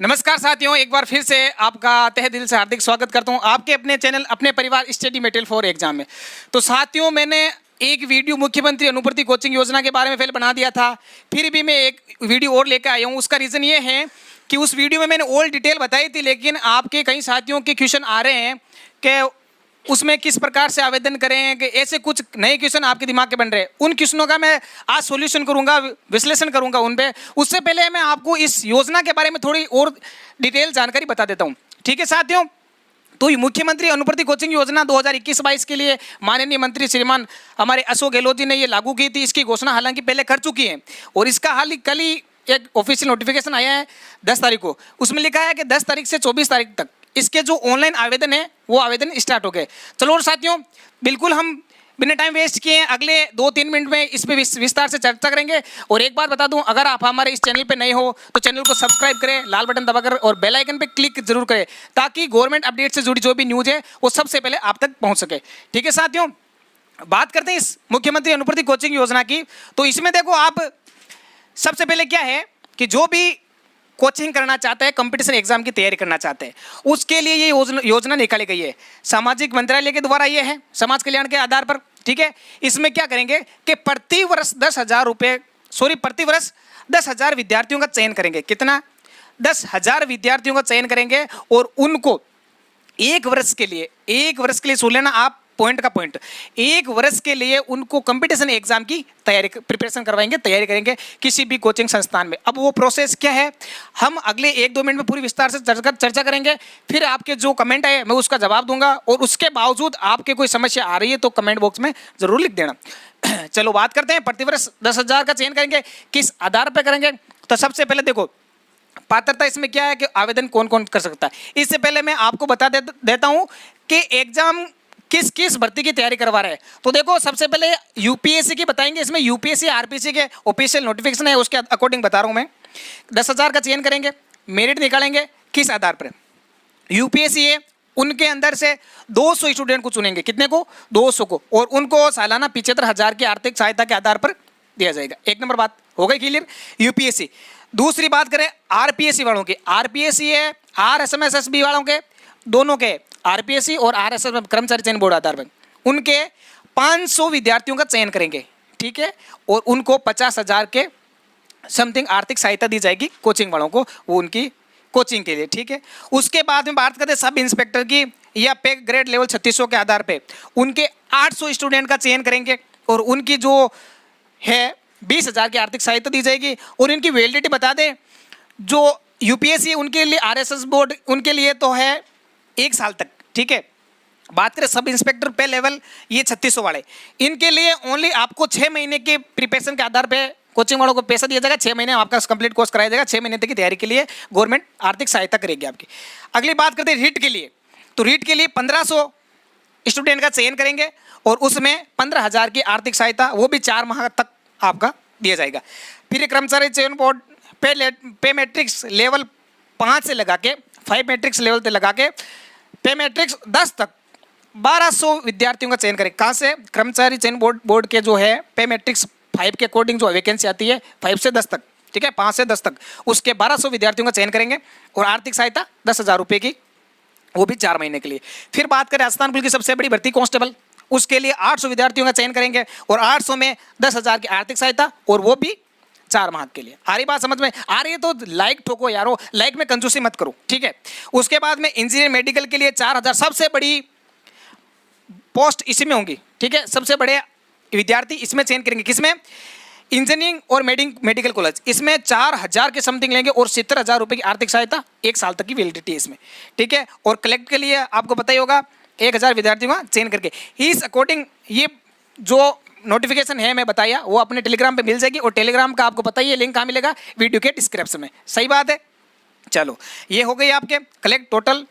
नमस्कार साथियों, एक बार फिर से आपका तहे दिल से हार्दिक स्वागत करता हूं आपके अपने चैनल अपने परिवार स्टडी मटेरियल फॉर एग्जाम में। तो साथियों, मैंने एक वीडियो मुख्यमंत्री अनुपूर्ति कोचिंग योजना के बारे में पहले बना दिया था, फिर भी मैं एक वीडियो और लेकर आया हूं। उसका रीज़न ये है कि उस वीडियो में मैंने ऑल डिटेल बताई थी, लेकिन आपके कई साथियों के क्वेश्चन आ रहे हैं कि उसमें किस प्रकार से आवेदन करें, कि ऐसे कुछ नए क्वेश्चन आपके दिमाग के बन रहे हैं। उन क्वेश्चनों का मैं आज सॉल्यूशन करूंगा, विश्लेषण करूंगा उन पे। उससे पहले मैं आपको इस योजना के बारे में थोड़ी और डिटेल जानकारी बता देता हूं। ठीक है साथियों, तो मुख्यमंत्री अनुपूर्ति कोचिंग योजना 2021-22 के लिए माननीय मंत्री श्रीमान हमारे अशोक गहलोत जी ने ये लागू की थी। इसकी घोषणा हालांकि पहले कर चुकी है और इसका हाल ही कल ही एक ऑफिशियल नोटिफिकेशन आया है 10 तारीख को। उसमें लिखा है कि 10 तारीख से 24 तारीख तक इसके जो ऑनलाइन आवेदन है वो आवेदन स्टार्ट हो गए। चलो और साथियों, बिल्कुल हम बिना टाइम वेस्ट किए अगले 2-3 मिनट में इस पे विस्तार से चर्चा करेंगे। और एक बात बता दूं, अगर आप हमारे इस चैनल पे नए हो तो चैनल को सब्सक्राइब करें, लाल बटन दबाकर, और बेल आइकन पे क्लिक जरूर करें ताकि गवर्नमेंट अपडेट से जुड़ी जो भी न्यूज़ है वो सबसे पहले आप तक पहुँच सके। ठीक है साथियों, बात करते हैं इस मुख्यमंत्री अनुपूर्ति कोचिंग योजना की। तो इसमें देखो, आप सबसे पहले क्या है कि जो भी कोचिंग करना चाहते हैं, कंपटीशन एग्जाम की तैयारी करना चाहते हैं, उसके लिए ये योजना निकाली गई है। सामाजिक मंत्रालय के द्वारा ये है, समाज कल्याण के आधार पर। ठीक है, इसमें क्या करेंगे कि प्रति वर्ष 10,000 विद्यार्थियों का चयन करेंगे। कितना? 10,000 विद्यार्थियों का चयन करेंगे और उनको एक वर्ष के लिए सुन लेना आप, पॉइंट का पॉइंट, एक वर्ष के लिए उनको कंपटीशन एग्जाम की प्रिपरेशन करवाएंगे, तैयारी करेंगे किसी भी कोचिंग संस्थान में। अब वो प्रोसेस क्या है, हम अगले 1-2 मिनट में पूरी विस्तार से चर्चा करेंगे। फिर आपके जो कमेंट आए मैं उसका जवाब दूंगा, और उसके बावजूद आपके कोई समस्या आ रही है तो कमेंट बॉक्स में जरूर लिख देना। चलो बात करते हैं, प्रतिवर्ष 10,000 का चयन करेंगे, किस आधार पर करेंगे। तो सबसे पहले देखो, पात्रता इसमें क्या है कि आवेदन कौन कौन कर सकता है। इससे पहले मैं आपको बता देता हूं कि एग्जाम किस किस भर्ती की तैयारी करवा रहे हैं। तो देखो, सबसे पहले यूपीएससी की बताएंगे। इसमें यूपीएससी आरपीसी के ऑफिशियल नोटिफिकेशन है, उसके अकॉर्डिंग बता रहा हूं मैं। 10,000 का चयन करेंगे, मेरिट निकालेंगे, किस आधार पर? यूपीएससी है, उनके अंदर से 200 स्टूडेंट को चुनेंगे। कितने को? 200 को, और उनको सालाना 75,000 की आर्थिक सहायता के आधार पर दिया जाएगा। एक नंबर बात हो गई क्लियर, यूपीएससी। दूसरी बात करें आरपीएससी वालों की, आरपीएससी है आरएसएमएसएसबी वालों के, दोनों के, आरपीएससी और आरएसएस कर्मचारी चयन बोर्ड आधार पर, उनके 500 विद्यार्थियों का चयन करेंगे। ठीक है, और उनको 50,000 के समथिंग आर्थिक सहायता दी जाएगी कोचिंग वालों को, वो उनकी कोचिंग के लिए। ठीक है, उसके बाद में बात करते हैं सब इंस्पेक्टर की, या पे ग्रेड लेवल 3600 के आधार पे उनके 800 स्टूडेंट का चयन करेंगे, और उनकी जो है 20,000 की आर्थिक सहायता दी जाएगी। और इनकी वैलिडिटी बता दें, जो यूपीएससी उनके लिए, आरएसएस बोर्ड उनके लिए तो है 1 साल तक। ठीक है, बात करें सब इंस्पेक्टर पे लेवल, ये 3600 वाले, इनके लिए ओनली आपको 6 महीने के प्रिपरेशन के आधार पे कोचिंग वालों को पैसा दिया जाएगा। 6 महीने आपका कंप्लीट कोर्स कराया जाएगा। 6 महीने तक की तैयारी के लिए गवर्नमेंट आर्थिक सहायता करेगी आपकी। अगली बात करते हैं रीट के लिए। तो रीट के लिए 1500 स्टूडेंट का चयन करेंगे, और उसमें 15,000 की आर्थिक सहायता, वो भी 4 माह तक आपका दिया जाएगा। फिर कर्मचारी चयन बोर्ड पे मैट्रिक्स लेवल 5 से लगा के 5 मैट्रिक्स लेवल से लगा के पे मैट्रिक्स 10 तक 1200 विद्यार्थियों का चयन करें। कहाँ से? कर्मचारी चयन बोर्ड के जो है पे मैट्रिक्स 5 के अकॉर्डिंग जो वैकेंसी आती है 5 से 10 तक। ठीक है, 5 से 10 तक, उसके 1200 विद्यार्थियों का चयन करेंगे, और आर्थिक सहायता 10,000 रुपये की, वो भी 4 महीने के लिए। फिर बात करें राजस्थान पुलिस की सबसे बड़ी भर्ती कांस्टेबल, उसके लिए 800 विद्यार्थियों का चयन करेंगे, और 800 में 10,000 की आर्थिक सहायता, और वो भी 4 माह के लिए। आ रही बात समझ में? आ रही है तो लाइक ठोको यारो, लाइक में कंजूसी मत करो। ठीक है, उसके बाद में इंजीनियर मेडिकल के लिए 4,000, सबसे बड़ी पोस्ट इसी में होंगी। ठीक है, सबसे बड़े विद्यार्थी इसमें चयन करेंगे। किसमें? इंजीनियरिंग और मेडिकल कॉलेज, इसमें 4,000 के समथिंग लेंगे, और 70,000 रुपये की आर्थिक सहायता, 1 साल तक की वैलिडिटी है इसमें। ठीक है, और कलेक्ट के लिए आपको पता ही होगा 1,000 विद्यार्थियों का चयन करके। इस अकॉर्डिंग ये जो नोटिफिकेशन है मैं बताया, वो अपने टेलीग्राम पे मिल जाएगी, और टेलीग्राम का आपको पता ही है लिंक कहाँ मिलेगा, वीडियो के डिस्क्रिप्शन में। सही बात है। चलो, ये हो गई आपके कलेक्ट। टोटल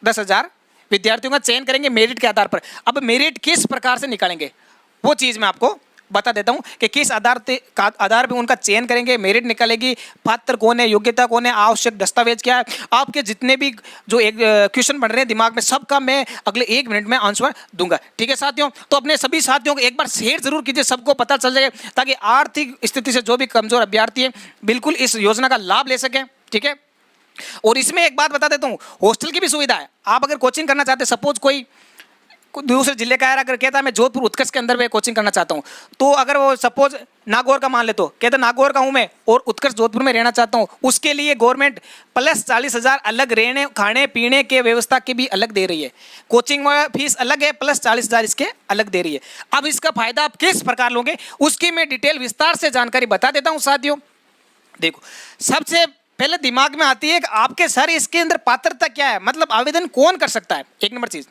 10,000 विद्यार्थियों का चयन करेंगे मेरिट के आधार पर। अब मेरिट किस प्रकार से निकालेंगे वो चीज़ मैं आपको बता देता हूं कि किस आधार पे उनका चयन करेंगे, मेरिट निकलेगी, पात्र कौन है, योग्यता कौन है, आवश्यक दस्तावेज क्या है। आपके जितने भी जो एक क्वेश्चन बन रहे हैं दिमाग में, सबका मैं अगले 1 मिनट में आंसर दूंगा। ठीक है साथियों, तो अपने सभी साथियों को एक बार शेयर जरूर कीजिए, सबको पता चल जाए, ताकि आर्थिक स्थिति से जो भी कमजोर अभ्यर्थी है बिल्कुल इस योजना का लाभ ले सकें। ठीक है, और इसमें एक बात बता देता हूँ, हॉस्टल की भी सुविधा है। आप अगर कोचिंग करना चाहते, सपोज कोई दूसरे जिले का अगर कहता है मैं जोधपुर उत्कर्ष के अंदर में कोचिंग करना चाहता हूँ, तो अगर वो सपोज नागौर का मान ले, तो कहता नागौर का हूँ मैं और उत्कर्ष जोधपुर में रहना चाहता हूँ, उसके लिए गवर्नमेंट प्लस 40,000 अलग रहने खाने पीने के व्यवस्था की भी अलग दे रही है। कोचिंग फीस अलग है, प्लस 40,000 इसके अलग दे रही है। अब इसका फायदा आप किस प्रकार लोगे उसकी मैं डिटेल विस्तार से जानकारी बता देता हूँ साथियों। देखो, सबसे पहले दिमाग में आती है कि आपके सर इसके अंदर पात्रता क्या है, मतलब आवेदन कौन कर सकता है। एक नंबर चीज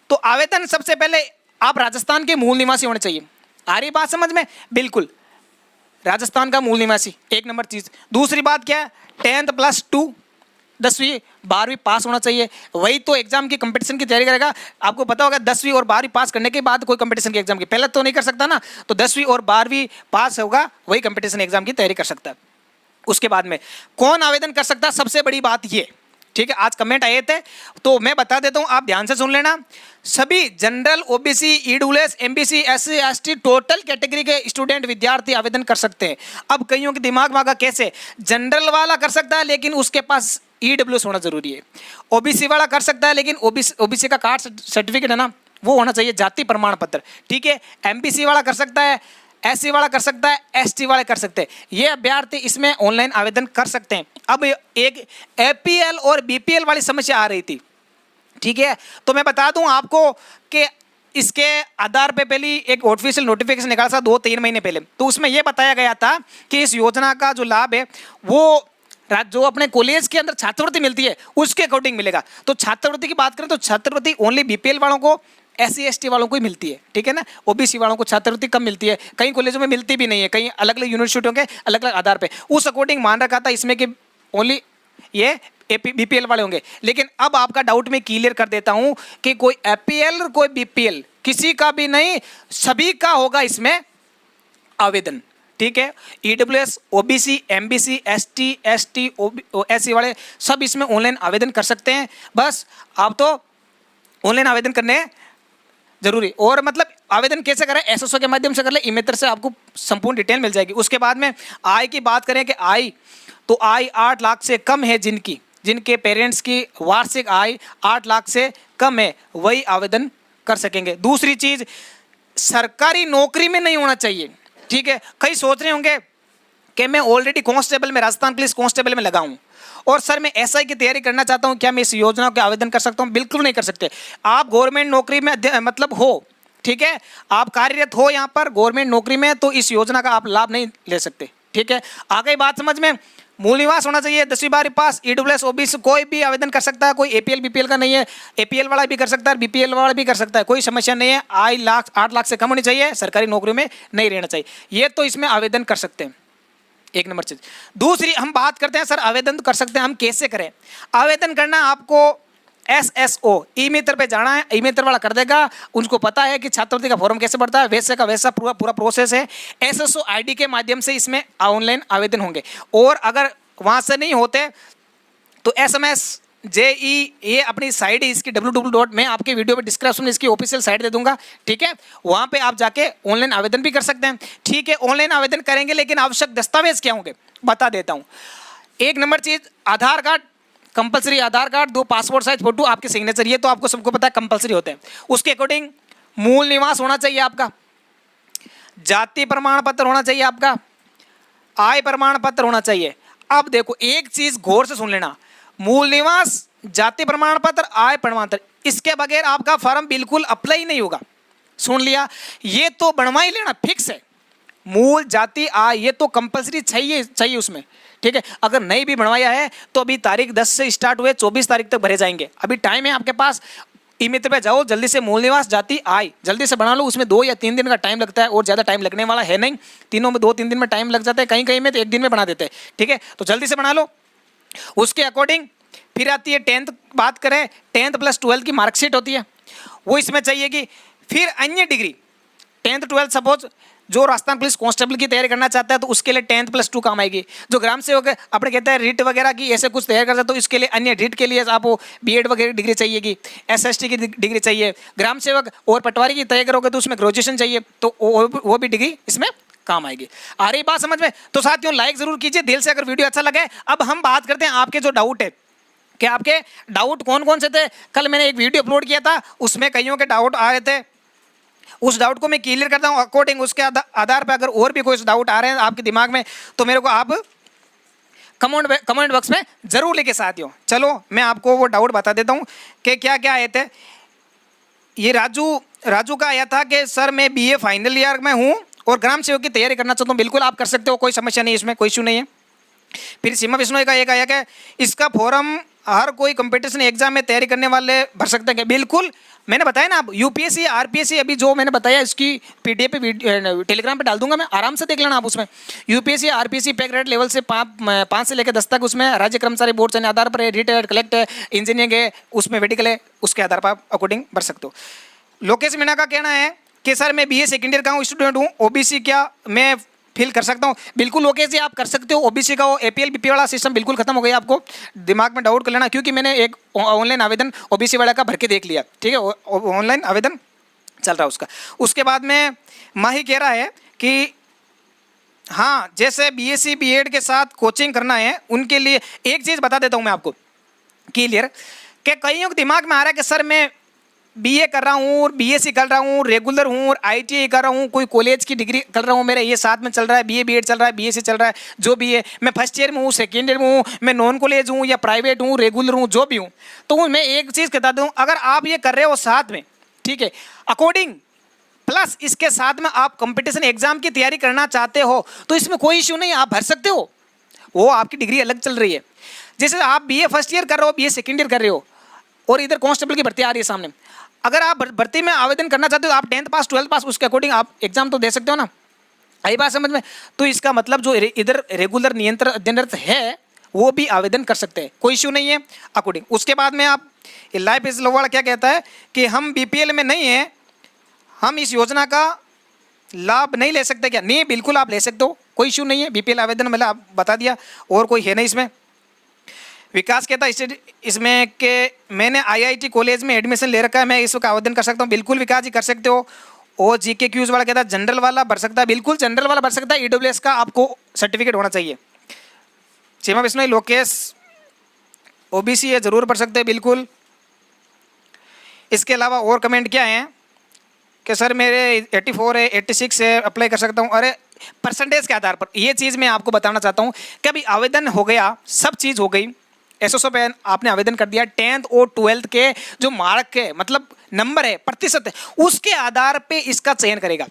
तो आवेदन सबसे पहले आप राजस्थान के मूल निवासी होने चाहिए। आ रही बात समझ में? बिल्कुल, राजस्थान का मूल निवासी, एक नंबर चीज। दूसरी बात क्या है, 10th + 2 10वीं 12वीं पास होना चाहिए। वही तो एग्जाम की कंपटीशन की तैयारी करेगा। आपको पता होगा 10वीं और 12वीं पास करने के बाद कोई कंपटीशन के एग्जाम की पहले तो नहीं कर सकता ना, तो 10वीं और 12वीं पास होगा वही कंपटीशन एग्जाम की तैयारी कर सकता है। उसके बाद में कौन आवेदन कर सकता है, सबसे बड़ी बात ये, ठीक है। आज कमेंट आए थे तो मैं बता देता हूं, आप ध्यान से सुन लेना। सभी general, OBC, EWS, MBC, SC, ST total category के स्टूडेंट विद्यार्थी आवेदन कर सकते हैं। अब कईयों के दिमाग में आगा कैसे, जनरल वाला कर सकता है लेकिन उसके पास ईडब्ल्यूएस होना जरूरी है। ओबीसी वाला कर सकता है लेकिन ओबीसी का कास्ट सर्टिफिकेट है ना, वो होना चाहिए, जाति प्रमाण पत्र, ठीक है। एमबीसी वाला कर सकता है, एससी वाला कर सकता है, एसटी वाले कर सकते हैं। ये अभ्यर्थी इसमें ऑनलाइन आवेदन कर सकते हैं। अब एक एपीएल और बीपीएल वाली समस्या आ रही थी, ठीक है। तो मैं बता दूं आपको कि इसके आधार पे पहली एक ऑफिशियल नोटिफिकेशन निकाला था 2-3 महीने पहले, तो उसमें यह बताया गया था कि इस योजना का जो लाभ है वो जो अपने कॉलेज के अंदर छात्रवृत्ति मिलती है उसके अकॉर्डिंग मिलेगा। तो छात्रवृत्ति की बात करें तो छात्रवृत्ति ओनली बीपीएल वालों को, एससी एसटी वालों को ही मिलती है, ठीक है ना। ओबीसी वालों को छात्रवृत्ति कम मिलती है, कई कॉलेजों में मिलती भी नहीं है, कई अलग अलग यूनिवर्सिटियों के अलग अलग आधार पे उस अकॉर्डिंग मान रखा था इसमें कि ओनली ये बीपीएल वाले होंगे। लेकिन अब आपका डाउट मैं क्लियर कर देता हूं कि कोई एपीएल और कोई बीपीएल किसी का भी नहीं, सभी का होगा इसमें आवेदन, ठीक है। EWS, OBC, MBC, ST, ST, SC वाले सब इसमें ऑनलाइन आवेदन कर सकते हैं। बस आप तो ऑनलाइन आवेदन करने जरूरी। और मतलब आवेदन कैसे करें, एसएसओ के माध्यम से कर ले, ई-मित्र से आपको संपूर्ण डिटेल मिल जाएगी। उसके बाद में आय की बात करें कि आय तो आय 8 लाख से कम है, जिनके पेरेंट्स की वार्षिक आय 8 लाख से कम है वही आवेदन कर सकेंगे। दूसरी चीज, सरकारी नौकरी में नहीं होना चाहिए, ठीक है। कई सोच रहे होंगे कि मैं ऑलरेडी कांस्टेबल में, राजस्थान पुलिस कांस्टेबल में लगा हूं और सर मैं एसआई की तैयारी करना चाहता हूं, क्या मैं इस योजना के आवेदन कर सकता हूं? बिल्कुल नहीं कर सकते। आप गवर्नमेंट नौकरी में मतलब हो, ठीक है, आप कार्यरत हो यहाँ पर गवर्नमेंट नौकरी में, तो इस योजना का आप लाभ नहीं ले सकते, ठीक है। आ गई बात समझ में? मूल निवास होना चाहिए, 10वीं 12वीं पास, ईडब्ल्यूएस, ओबीसी कोई भी आवेदन कर सकता है, कोई एपीएल बीपीएल का नहीं है। एपीएल वाला भी कर सकता है, बीपीएल वाला भी कर सकता है, कोई समस्या नहीं है। आय 8 लाख से कम होनी चाहिए, सरकारी नौकरी में नहीं रहना चाहिए, ये तो इसमें आवेदन कर सकते हैं, एक नंबर चीज। दूसरी हम बात करते हैं सर आवेदन तो कर सकते हैं, हम कैसे करें? आवेदन करना आपको एसएसओ ई-मित्र पे जाना है, ई-मित्र वाला कर देगा, उनको पता है कि छात्रवृत्ति का फॉर्म कैसे भरता है, वैसे का वैसा पूरा प्रोसेस है। एसएसओ आईडी के माध्यम से इसमें ऑनलाइन आवेदन होंगे। और अगर वहां से नहीं होते तो एसएमएस जेई ये अपनी साइट है इसकी www. मैं आपके वीडियो में डिस्क्रिप्शन में इसकी ऑफिशियल साइट दे दूंगा, ठीक है। वहां पे आप जाके ऑनलाइन आवेदन भी कर सकते हैं, ठीक है। ऑनलाइन आवेदन करेंगे लेकिन आवश्यक दस्तावेज क्या होंगे बता देता हूं। एक नंबर चीज, आधार कार्ड कंपलसरी, आधार कार्ड, 2 पासपोर्ट साइज फोटो, आपके सिग्नेचर, ये तो आपको सबको पता है कंपलसरी होते हैं। उसके अकॉर्डिंग मूल निवास होना चाहिए आपका, जाति प्रमाण पत्र होना चाहिए आपका, आय प्रमाण पत्र होना चाहिए। अब देखो एक चीज गौर से सुन लेना, मूल निवास, जाति प्रमाण पत्र, आय प्रमाण पत्र, इसके बगैर आपका फॉर्म बिल्कुल अप्लाई नहीं होगा। सुन लिया, ये तो बनवा ही लेना, फिक्स है। मूल, जाति, आय ये तो कंपलसरी चाहिए उसमें, ठीक है। अगर नहीं भी बनवाया है तो अभी तारीख 10 से स्टार्ट हुए 24 तारीख तक भरे जाएंगे, अभी टाइम है आपके पास। ई-मित्र पे जाओ, जल्दी से मूल निवास, जाति, आय जल्दी से बना लो। उसमें 2 या 3 दिन का टाइम लगता है और ज़्यादा टाइम लगने वाला है नहीं, तीनों में 2-3 दिन में टाइम लग जाता है, कहीं कहीं में तो 1 दिन में बना देते हैं, ठीक है। तो जल्दी से बना लो। उसके अकॉर्डिंग फिर आती है 10th, बात करें 10th + 12th की मार्कशीट होती है, वो इसमें चाहिएगी। फिर अन्य डिग्री 10th 12th, सपोज जो राजस्थान पुलिस कांस्टेबल की तैयारी करना चाहता है तो उसके लिए 10th + 2 काम आएगी। जो ग्राम सेवक अपने कहते हैं रिट वगैरह की ऐसे कुछ तैयार करता है तो इसके लिए अन्य रिट के लिए आपको बीएड वगैरह डिग्री चाहिएगी, एसएसटी की डिग्री चाहिए। ग्राम सेवक और पटवारी की तैयारी करोगे तो उसमें ग्रेजुएशन चाहिए, तो वो भी डिग्री इसमें काम आएगी। आ रही बात समझ में? तो साथियों लाइक जरूर कीजिए दिल से अगर वीडियो अच्छा लगे। अब हम बात करते हैं आपके जो डाउट है कि आपके डाउट कौन कौन से थे। कल मैंने एक वीडियो अपलोड किया था, उसमें कईयों के डाउट आ रहे थे, उस डाउट को मैं क्लियर करता हूं। अकॉर्डिंग उसके आधार पर अगर और भी कोई डाउट आ रहे हैं आपके दिमाग में तो मेरे को आप कमेंट बॉक्स में जरूर लिखे साथियों। चलो मैं आपको वो डाउट बता देता हूं कि क्या क्या आए थे। ये राजू का आया था कि सर मैं बीए फाइनल ईयर में हूं और ग्राम सेवक की तैयारी करना चाहता हूं। बिल्कुल आप कर सकते हो, कोई समस्या नहीं, इसमें कोई इशू नहीं है। फिर सीमा बिश्नोई का एक आया कि इसका फॉर्म हर कोई कंपटीशन एग्जाम में तैयारी करने वाले भर सकते हैं। बिल्कुल मैंने बताया ना, आप यूपीएससी आरपीएससी अभी जो मैंने बताया इसकी पीडीएफ पे टेलीग्राम पे डाल दूंगा मैं, आराम से देख लेना आप। उसमें यूपीएससी आरपीएससी पे ग्रेड लेवल से 5 से लेकर 10 तक उसमें राज्य कर्मचारी बोर्ड से आधार पर रिटायर्ड कलेक्ट है, इंजीनियरिंग है, उसमें मेडिकल है, उसके आधार पर आप अकॉर्डिंग भर सकते हो। लोकेश मीणा का कहना है कि सर मैं बीए सेकेंड ईयर का हूँ, स्टूडेंट हूँ, ओबीसी क्या मैं फिल कर सकता हूँ? बिल्कुल लोकेश जी आप कर सकते हो। ओबीसी का वो एपीएल बीपीएल वाला सिस्टम बिल्कुल खत्म हो गया, आपको दिमाग में डाउट कर लेना, क्योंकि मैंने एक ऑनलाइन आवेदन ओबीसी वाला का भर के देख लिया, ठीक है, ऑनलाइन आवेदन चल रहा है उसका। उसके बाद में माही कह रहा है कि हाँ जैसे बीएससी बीएड के साथ कोचिंग करना है उनके लिए एक चीज़ बता देता हूँ मैं आपको क्लियर, कि कईयों के दिमाग में आ रहा है कि सर मैं बीए कर रहा हूँ और बीएससी कर रहा हूँ, रेगुलर हूँ और आईटीआई कर रहा हूँ, कोई कॉलेज की डिग्री कर रहा हूँ, मेरा ये साथ में चल रहा है, बीए बीएड चल रहा है, बीएससी चल रहा है, जो भी है, मैं फर्स्ट ईयर में हूँ, सेकेंड ईयर में हूँ, मैं नॉन कॉलेज हूँ या प्राइवेट हूँ, रेगुलर हूँ, जो भी हूँ। तो मैं एक चीज़ कहता दूँ, अगर आप ये कर रहे हो साथ में, ठीक है, अकॉर्डिंग प्लस इसके साथ में आप कंपटीशन एग्जाम की तैयारी करना चाहते हो तो इसमें कोई इशू नहीं, आप भर सकते हो। वो आपकी डिग्री अलग चल रही है। जैसे आप बीए फर्स्ट ईयर कर रहे हो, बीए सेकेंड ईयर कर रहे हो और इधर कांस्टेबल की भर्ती आ रही है सामने, अगर आप भर्ती में आवेदन करना चाहते हो तो आप 10th पास 12th पास उसके अकॉर्डिंग आप एग्जाम तो दे सकते हो ना। आई बात समझ में? तो इसका मतलब जो इधर रेगुलर नियंत्रण अध्ययनरत है वो भी आवेदन कर सकते हैं, कोई इशू नहीं है अकॉर्डिंग। उसके बाद में आप लाइफ इज लोवाड़ा क्या कहता है कि हम बीपीएल में नहीं है, हम इस योजना का लाभ नहीं ले सकते क्या? नहीं, बिल्कुल आप ले सकते हो, कोई इशू नहीं है। बीपीएल आवेदन मतलब आप बता दिया, और कोई है नहीं इसमें। विकास कहता है इसमें कि मैंने आईआईटी कॉलेज में एडमिशन ले रखा है, मैं इसका आवेदन कर सकता हूँ। बिल्कुल विकास जी कर सकते हो। और जीके क्यूज वाला कहता है जनरल वाला भर सकता है, बिल्कुल जनरल वाला भर सकता है, ईडब्ल्यूएस का आपको सर्टिफिकेट होना चाहिए। सीमा बिश्नोई लोकेश ओबीसी है, जरूर भर सकते हैं, बिल्कुल। इसके अलावा और कमेंट क्या है कि सर मेरे 84 है, 86 है, अप्लाई कर सकता हूँ। अरे परसेंटेज के आधार पर ये चीज़ मैं आपको बताना चाहता हूँ कि अभी आवेदन हो गया, सब चीज़ हो गई, एसओसो पे आपने आवेदन कर दिया, 10th और 12th के जो मार्क के मतलब नंबर है, प्रतिशत है, उसके आधार पे इसका चयन करेगा।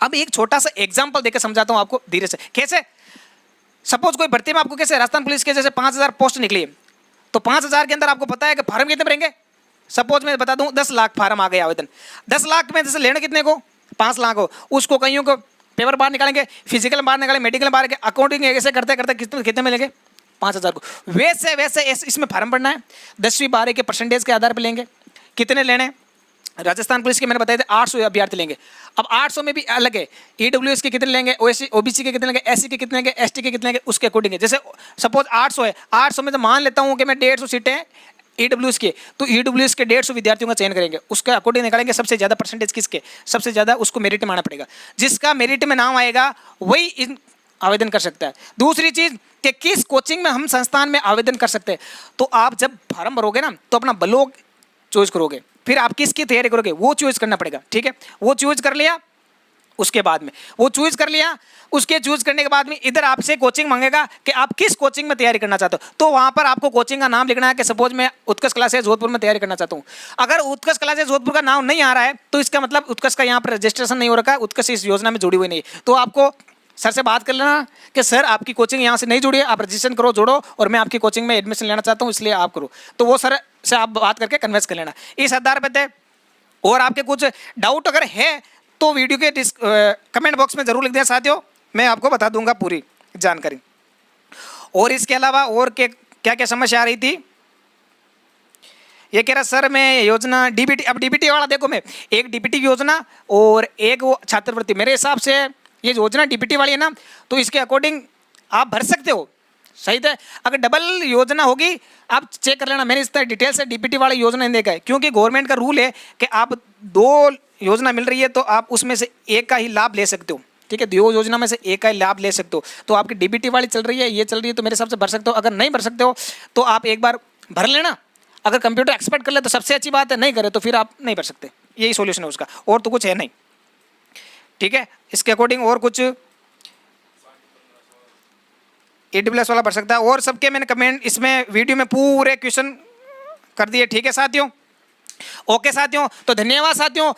अब एक छोटा सा एग्जांपल देकर समझाता हूँ आपको धीरे से। कैसे? सपोज कोई भर्ती में आपको कैसे राजस्थान पुलिस के जैसे 5000 पोस्ट निकली, तो 5000 के अंदर आपको पता है कि फार्म कितने भरेंगे। सपोज मैं बता दूं 10 लाख फार्म आ गए आवेदन, 10 लाख में जैसे लेने कितने को 5 लाख हो, उसको कईयों को पेपर बाहर निकालेंगे, फिजिकल बाहर निकालेंगे, मेडिकल बाहर के अकाउंटिंग ऐसे करते करते कितने मिलेंगे 5000 को। वैसे इसमें फार्म भरना है, 10वीं 12वीं के परसेंटेज के आधार पर लेंगे, कितने लेने। राजस्थान पुलिस के मैंने बताया थे 800 अभ्यर्थी लेंगे। अब 800 में भी अलग है, ईडब्ल्यूएस के कितने लेंगे, ओबीसी के कितने लेंगे, एससी के कितने लेंगे, एसटी के कितने लेंगे, उसके अकॉर्डिंग है। जैसे सपोज 800 है, 800 में तो मान लेता हूँ कि मैं 150 सीटें ईडब्ल्यूएस के, तो ईडब्ल्यूएस के 150 विद्यार्थियों का चयन करेंगे, उसके अकॉर्डिंग निकालेंगे सबसे ज़्यादा परसेंटेज किसके, सबसे ज़्यादा उसको मेरिट में आना पड़ेगा। जिसका मेरिट में नाम आएगा वही इन आवेदन कर सकता है। दूसरी चीज़ कि किस कोचिंग में हम संस्थान में आवेदन कर सकते हैं, तो आप जब फार्म भरोगे ना तो अपना ब्लॉक चॉइस करोगे, फिर आप किसकी तैयारी करोगे वो चूज करना पड़ेगा, ठीक है। वो चूज कर लिया, उसके बाद में वो चूज कर लिया, उसके चूज करने के बाद में इधर आपसे कोचिंग मांगेगा कि आप किस कोचिंग में तैयारी करना चाहते हो, तो वहां पर आपको कोचिंग का नाम लिखना है कि सपोज मैं उत्कर्ष क्लासेस जोधपुर में तैयारी करना चाहता हूँ। अगर उत्कर्ष क्लासेस जोधपुर का नाम नहीं आ रहा है तो इसका मतलब उत्कर्ष का यहाँ पर रजिस्ट्रेशन नहीं हो रखा है, उत्कर्ष इस योजना में जुड़ी हुई नहीं, तो आपको सर से बात कर लेना कि सर आपकी कोचिंग यहाँ से नहीं जुड़ी है, आप रजिस्ट्रेशन करो, जोड़ो, और मैं आपकी कोचिंग में एडमिशन लेना चाहता हूँ इसलिए आप करो, तो वो सर से आप बात करके कन्विंस कर लेना इस आधार पर थे। और आपके कुछ डाउट अगर है तो वीडियो के कमेंट बॉक्स में जरूर लिख दें साथियों, मैं आपको बता दूंगा पूरी जानकारी। और इसके अलावा और क्या क्या समस्या आ रही थी, ये कह रहा सर मैं योजना डीबीटी, अब डीबीटी वाला देखो, मैं एक डीबीटी योजना और एक वो छात्रवृत्ति, मेरे हिसाब से ये योजना डीबीटी वाली है ना, तो इसके अकॉर्डिंग आप भर सकते हो, सही है। अगर डबल योजना होगी आप चेक कर लेना, मैंने इस तरह डिटेल से डीबीटी वाली योजना नहीं देखा है, क्योंकि गवर्नमेंट का रूल है कि आप 2 योजना मिल रही है तो आप उसमें से एक का ही लाभ ले सकते हो, ठीक है, दो योजना में से एक का लाभ ले सकते हो। तो आपकी डीबीटी वाली चल रही है, ये चल रही है, तो मेरे हिसाब से भर सकते हो। अगर नहीं भर सकते हो तो आप एक बार भर लेना, अगर कंप्यूटर एक्सपर्ट कर ले तो सबसे अच्छी बात है, नहीं करे तो फिर आप नहीं भर सकते, यही सॉल्यूशन है उसका, और तो कुछ है नहीं। ठीक है, इसके अकॉर्डिंग और कुछ AWS वाला भर सकता है। और सबके मैंने कमेंट इसमें वीडियो में पूरे क्वेश्चन कर दिए। ठीक है साथियों, ओके साथियों, तो धन्यवाद साथियों।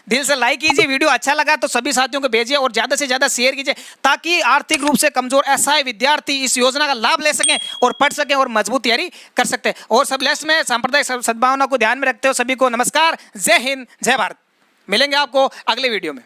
दिल से लाइक कीजिए, वीडियो अच्छा लगा तो सभी साथियों को भेजिए और ज्यादा से ज्यादा शेयर कीजिए, ताकि आर्थिक रूप से कमजोर असहाय विद्यार्थी इस योजना का लाभ ले सकें और पढ़ सकें और मजबूत तैयारी कर सकते हैं। और सब लास्ट में सांप्रदायिक सद्भावना को ध्यान में रखते हो सभी को नमस्कार, जय हिंद, जय भारत। मिलेंगे आपको अगले वीडियो में।